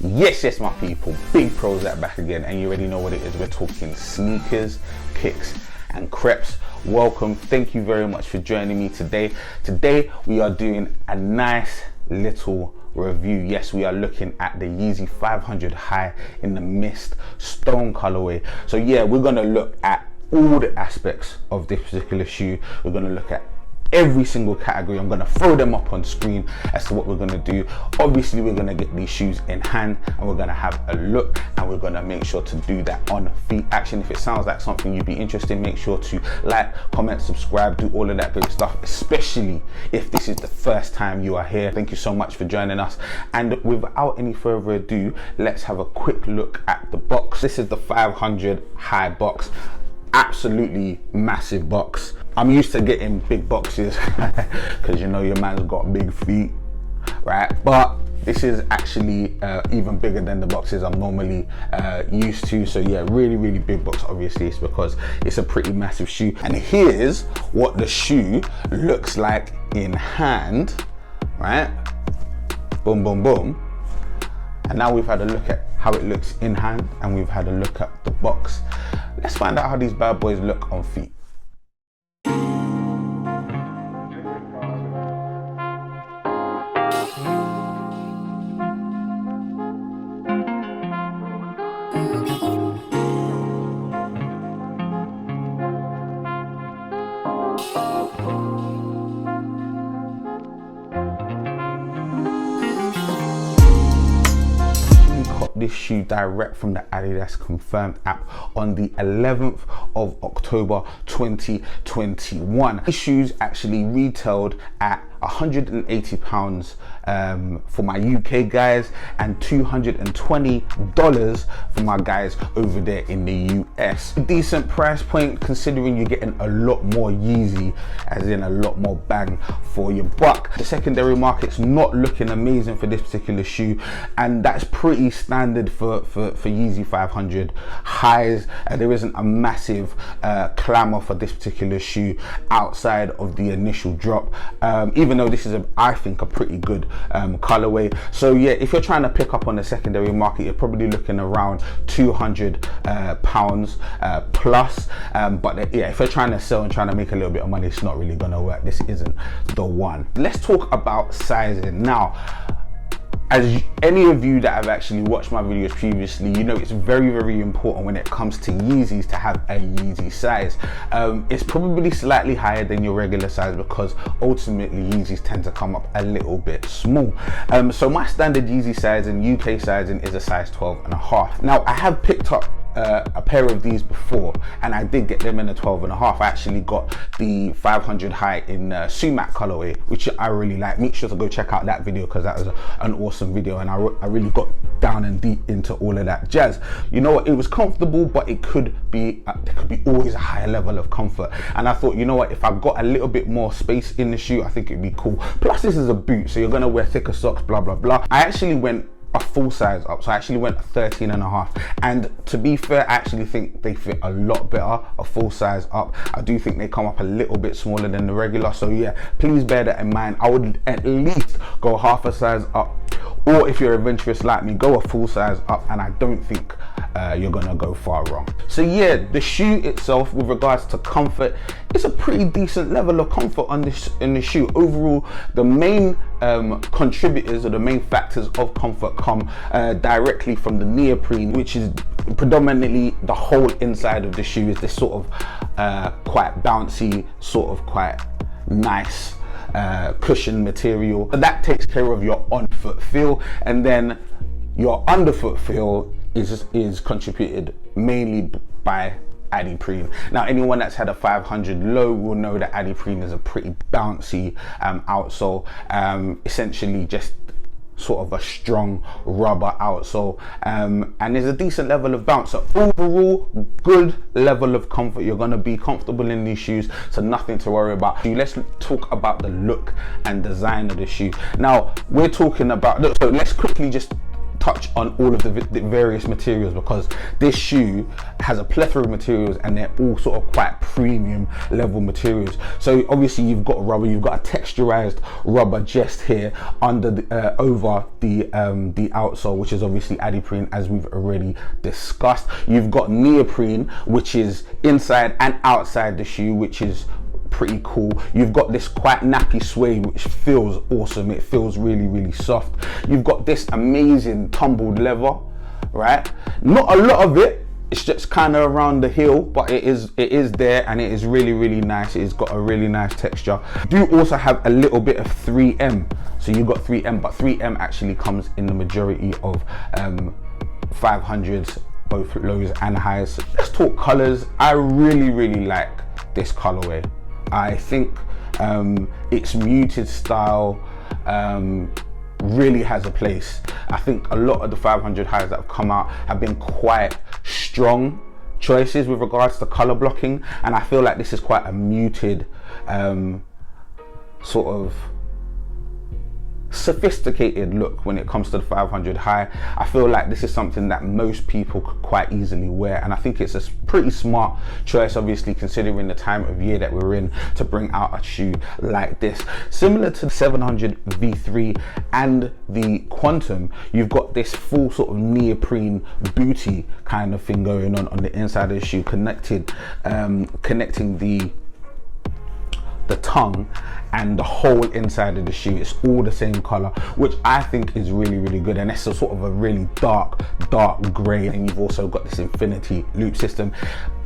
Yes, my people, Big PROZECH back again, and you already know what it is. We're talking sneakers, kicks, and crepes. Welcome, thank you very much for joining me today. Today we are doing a nice little review. Yes, we are looking at the Yeezy 500 High in the Mist Stone colorway. So yeah, we're gonna look at all the aspects of this particular shoe. We're gonna look at every single category. I'm gonna throw them up on screen as to what we're gonna do. Obviously, we're gonna get these shoes in hand and we're gonna have a look, and we're gonna make sure to do that on feet action. If it sounds like something you'd be interested in, make sure to like, comment, subscribe, do all of that good stuff, especially if this is the first time you are here. Thank you so much for joining us. And without any further ado, let's have a quick look at the box. This is the 500 High box. Absolutely massive box. I'm used to getting big boxes because you know your man's got big feet, right? But this is actually even bigger than the boxes I'm normally used to. So yeah, really big box. Obviously it's because it's a pretty massive shoe. And here's what the shoe looks like in hand, right? Boom, boom, boom. And now we've had a look at how it looks in hand, and we've had a look at the box. Let's find out how these bad boys look on feet. This shoe direct from the Adidas confirmed app on the 11th of October 2021. These shoes actually retailed at £180 for my UK guys and $220 for my guys over there in the US. A decent price point considering you're getting a lot more Yeezy, as in a lot more bang for your buck. The secondary market's not looking amazing for this particular shoe, and that's pretty standard for Yeezy 500 highs. There isn't a massive clamor for this particular shoe outside of the initial drop, even though this is I think a pretty good colorway. So yeah, if you're trying to pick up on the secondary market, you're probably looking around £200 plus, but yeah, if you're trying to sell and trying to make a little bit of money, it's not really gonna work. This isn't the one. Let's talk about sizing now. As any of you that have actually watched my videos previously, you know it's very important when it comes to Yeezys to have a Yeezy size. It's probably slightly higher than your regular size because ultimately Yeezys tend to come up a little bit small. So my standard Yeezy size and UK sizing is a size 12.5. Now I have picked up a pair of these before, and I did get them in a 12.5. I actually got the 500 High in sumac colorway, which I really like. Make sure to go check out that video because that was an awesome video, and I really got down and deep into all of that jazz. You know what, it was comfortable, but it could be there could be always a higher level of comfort, and I thought, you know what, if I got a little bit more space in the shoe, I think it'd be cool. Plus this is a boot, so you're gonna wear thicker socks, blah blah blah. I actually went a full size up, so I actually went 13.5, and to be fair, I actually think they fit a lot better a full size up. I do think they come up a little bit smaller than the regular, so yeah, please bear that in mind. I would at least go half a size up, or if you're adventurous like me, go a full size up, and I don't think you're gonna go far wrong. So yeah, the shoe itself, with regards to comfort, it's a pretty decent level of comfort on this in the shoe. Overall, the main contributors or the main factors of comfort come directly from the neoprene, which is predominantly the whole inside of the shoe is this sort of quite bouncy, sort of quite nice cushion material. But that takes care of your on-foot feel, and then your underfoot feel is contributed mainly by adiprene. Now anyone that's had a 500 low will know that adiprene is a pretty bouncy outsole, essentially just sort of a strong rubber outsole, and there's a decent level of bounce. So overall, good level of comfort. You're going to be comfortable in these shoes, so nothing to worry about. Let's talk about the look and design of the shoe. Now we're talking about, look, so let's quickly just touch on all of the various materials, because this shoe has a plethora of materials and they're all sort of quite premium level materials. So obviously you've got rubber, you've got a texturized rubber just here under the, over the outsole, which is obviously adiprene, as we've already discussed. You've got neoprene, which is inside and outside the shoe, which is pretty cool. You've got this quite nappy suede, which feels awesome. It feels really, really soft. You've got this amazing tumbled leather, right? Not a lot of it, it's just kind of around the heel, but it is there, and it is really, really nice. It's got a really nice texture. You do also have a little bit of 3M. So you've got 3M, but 3M actually comes in the majority of 500s, both lows and highs. Let's talk colors. I really, really like this colorway. I think its muted style really has a place. I think a lot of the 500 highs that have come out have been quite strong choices with regards to color blocking, and I feel like this is quite a muted sort of sophisticated look when it comes to the 500 high. I feel like this is something that most people could quite easily wear, and I think it's a pretty smart choice, obviously considering the time of year that we're in, to bring out a shoe like this. Similar to the 700 V3 and the Quantum, you've got this full sort of neoprene booty kind of thing going on the inside of the shoe, connecting the tongue and the whole inside of the shoe. It's all the same color, which I think is really, really good, and it's a sort of a really dark gray. And you've also got this infinity loop system.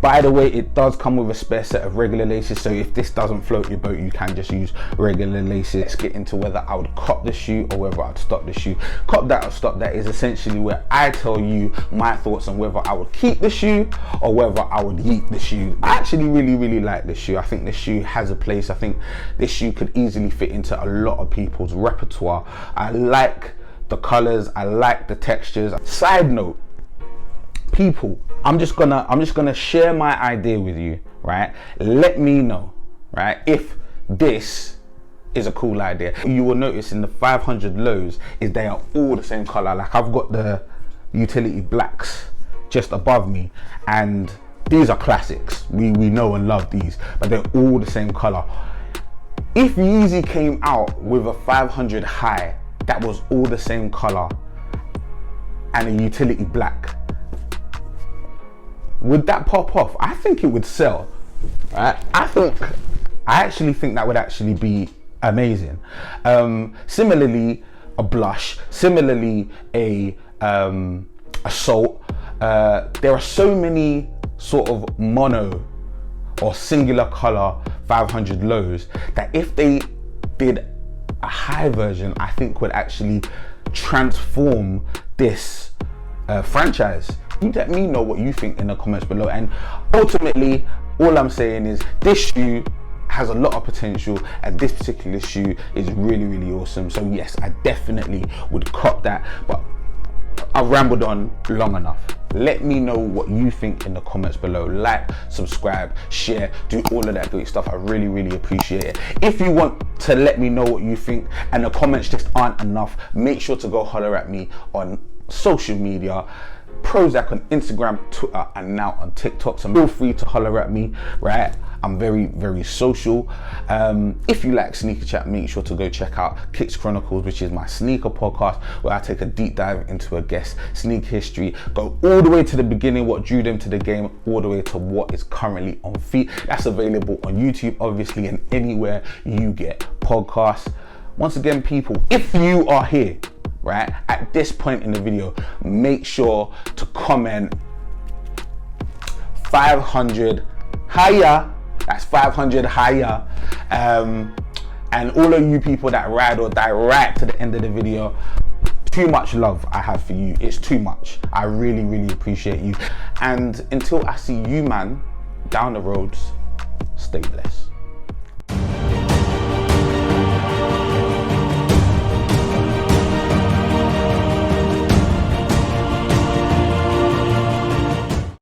By the way, it does come with a spare set of regular laces, so if this doesn't float your boat, you can just use regular laces. Let's get into whether I would cop the shoe or whether I'd stop the shoe. Cop that or stop that is essentially where I tell you my thoughts on whether I would keep the shoe or whether I would yeet the shoe. I actually really, really like this shoe. I think this shoe has a place. I think this shoe could easily fit into a lot of people's repertoire. I like the colors, I like the textures. Side note, people, I'm just gonna share my idea with you, right? Let me know, right, if this is a cool idea. You will notice in the 500 lows is they are all the same color. Like, I've got the utility blacks just above me, and these are classics. We know and love these, but they're all the same color. If Yeezy came out with a 500 high that was all the same color and a utility black, would that pop off? I think it would sell, right? I actually think that would actually be amazing. Similarly, a blush, similarly a salt. There are so many sort of mono or singular color 500 lows that if they did a high version, I think would actually transform this franchise. You let me know what you think in the comments below, and ultimately all I'm saying is this shoe has a lot of potential, and this particular shoe is really, really awesome. So yes, I definitely would cop that, but I've rambled on long enough. Let me know what you think in the comments below. Like, subscribe, share, do all of that great stuff. I really, really appreciate it. If you want to let me know what you think and the comments just aren't enough, make sure to go holler at me on social media. PROZECH on Instagram, Twitter, and now on TikTok. So feel free to holler at me, right? I'm very, very social. If you like sneaker chat, make sure to go check out Kicks Chronicles, which is my sneaker podcast, where I take a deep dive into a guest's sneaker history, go all the way to the beginning, what drew them to the game, all the way to what is currently on feet. That's available on YouTube, obviously, and anywhere you get podcasts. Once again, people, if you are here, right, at this point in the video, make sure to comment 500 higher. That's 500 higher. And all of you people that ride or die right to the end of the video, too much love I have for you. It's too much. I really, really appreciate you. And until I see you, man, down the roads, stay blessed.